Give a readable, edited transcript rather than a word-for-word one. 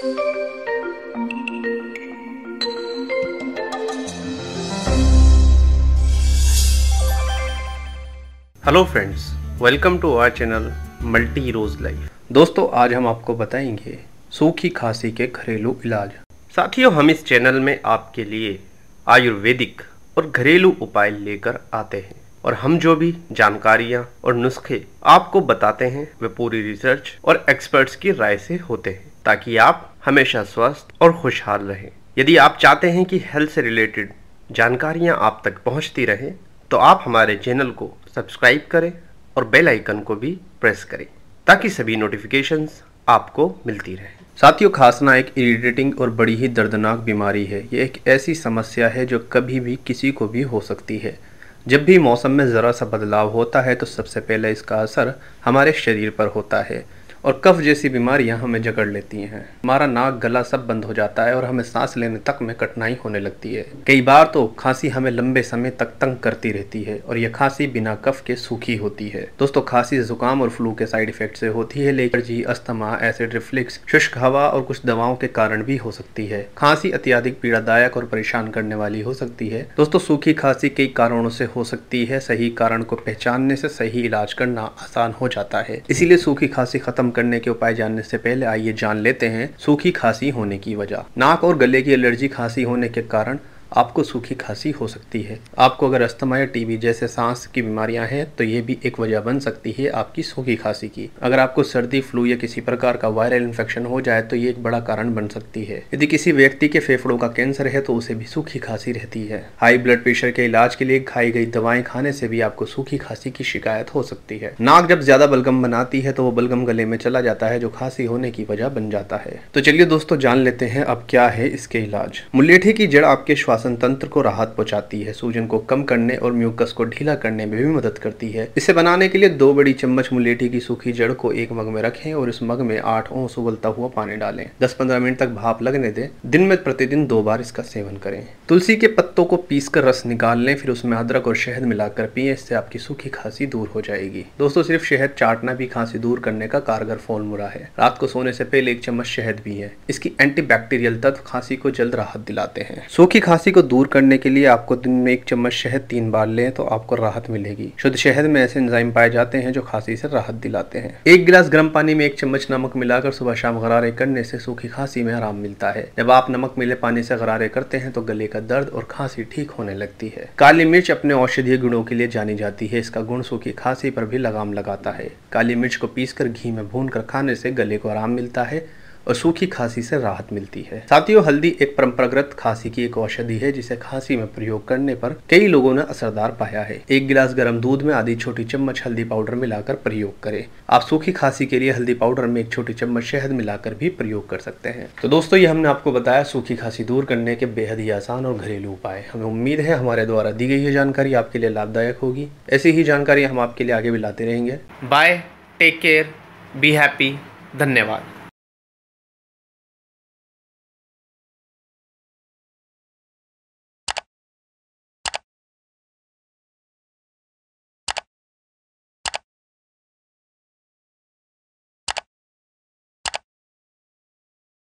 Hello friends, welcome to our channel Multi Rose Life. दोस्तों, आज हम आपको बताएंगे सूखी खांसी के घरेलू इलाज। साथियों, हम इस चैनल में आपके लिए आयुर्वेदिक और घरेलू उपाय लेकर आते हैं और हम जो भी जानकारियां और नुस्खे आपको बताते हैं वे पूरी रिसर्च और एक्सपर्ट्स की राय से होते हैं, ताकि आप हमेशा स्वस्थ और खुशहाल रहें। यदि आप चाहते हैं कि हेल्थ से रिलेटेड जानकारियां आप तक पहुंचती रहें, तो आप हमारे चैनल को सब्सक्राइब करें और बेल आइकन को भी प्रेस करें, ताकि सभी नोटिफिकेशंस आपको मिलती रहे। साथियों, खांसना एक इरिटेटिंग और बड़ी ही दर्दनाक बीमारी है। ये एक ऐसी समस्या है जो कभी भी किसी को भी हो सकती है। जब भी मौसम में ज़रा सा बदलाव होता है तो सबसे पहले इसका असर हमारे शरीर पर होता है और कफ जैसी बीमारियां हमें जकड़ लेती हैं। हमारा नाक, गला सब बंद हो जाता है और हमें सांस लेने तक में कठिनाई होने लगती है। कई बार तो खांसी हमें लंबे समय तक तंग करती रहती है और यह खांसी बिना कफ के सूखी होती है। दोस्तों, खांसी जुकाम और फ्लू के साइड इफेक्ट से होती है, लेकिन एलर्जी, अस्थमा, एसिड रिफ्लक्स, शुष्क हवा और कुछ दवाओं के कारण भी हो सकती है। खांसी अत्यधिक पीड़ादायक और परेशान करने वाली हो सकती है। दोस्तों, सूखी खांसी कई कारणों से हो सकती है। सही कारण को पहचानने से सही इलाज करना आसान हो जाता है। इसीलिए सूखी खांसी खत्म करने के उपाय जानने से पहले आइए जान लेते हैं सूखी खांसी होने की वजह। नाक और गले की एलर्जी खांसी होने के कारण आपको सूखी खांसी हो सकती है। आपको अगर अस्थमा या टीबी जैसे सांस की बीमारियां हैं तो ये भी एक वजह बन सकती है आपकी सूखी खांसी की। अगर आपको सर्दी, फ्लू या किसी प्रकार का वायरल इन्फेक्शन हो जाए तो ये एक बड़ा कारण बन सकती है। यदि किसी व्यक्ति के फेफड़ों का कैंसर है तो उसे भी सूखी खांसी रहती है। हाई ब्लड प्रेशर के इलाज के लिए खाई गई दवाएं खाने से भी आपको सूखी खांसी की शिकायत हो सकती है। नाक जब ज्यादा बलगम बनाती है तो वो बलगम गले में चला जाता है, जो खांसी होने की वजह बन जाता है। तो चलिए दोस्तों, जान लेते हैं अब क्या है इसके इलाज। मुलेठी की जड़ आपके श्वासन तंत्र को राहत पहुंचाती है, सूजन को कम करने और म्यूकस को ढीला करने में भी मदद करती है। इसे बनाने के लिए 2 बड़ी चम्मच मुलेठी की सूखी जड़ को एक मग में रखें और इस मग में 8 ओंस उबलता हुआ पानी डालें। 10-15 मिनट तक भाप लगने दें। दिन में प्रतिदिन 2 बार इसका सेवन करें। तुलसी के पत्तों को पीसकर रस निकाल लें, फिर उसमें अदरक और शहद मिलाकर पिएं। इससे आपकी सूखी खांसी दूर हो जाएगी। दोस्तों, सिर्फ शहद चाटना भी खांसी दूर करने का कारगर फॉर्मूला है। रात को सोने से पहले 1 चम्मच शहद भी है। इसकी एंटीबैक्टीरियल तत्व खांसी को जल्द राहत दिलाते हैं। सूखी खांसी को दूर करने के लिए आपको दिन में 1 चम्मच शहद 3 बार लें तो आपको राहत मिलेगी। शुद्ध शहद में ऐसे एंजाइम पाए जाते हैं जो खांसी से राहत दिलाते हैं। 1 गिलास गर्म पानी में 1 चम्मच नमक मिलाकर सुबह शाम गरारे करने से सूखी खांसी में आराम मिलता है। जब आप नमक मिले पानी से गरारे करते हैं तो गले का दर्द और खांसी ठीक होने लगती है। काली मिर्च अपने औषधीय गुणों के लिए जानी जाती है। इसका गुण सूखी खांसी पर भी लगाम लगाता है। काली मिर्च को पीसकर घी में भूनकर खाने से गले को आराम मिलता है और सूखी खांसी से राहत मिलती है। साथियों, हल्दी एक परंपरागत खांसी की एक औषधि है जिसे खांसी में प्रयोग करने पर कई लोगों ने असरदार पाया है। 1 गिलास गर्म दूध में आधी छोटी चम्मच हल्दी पाउडर मिलाकर प्रयोग करें। आप सूखी खांसी के लिए हल्दी पाउडर में 1 छोटी चम्मच शहद मिलाकर भी प्रयोग कर सकते हैं। तो दोस्तों, ये हमने आपको बताया सूखी खांसी दूर करने के बेहद ही आसान और घरेलू उपाय। हमें उम्मीद है हमारे द्वारा दी गई ये जानकारी आपके लिए लाभदायक होगी। ऐसी ही जानकारी हम आपके लिए आगे भी लाते रहेंगे। Bye, take care, be happy. धन्यवाद।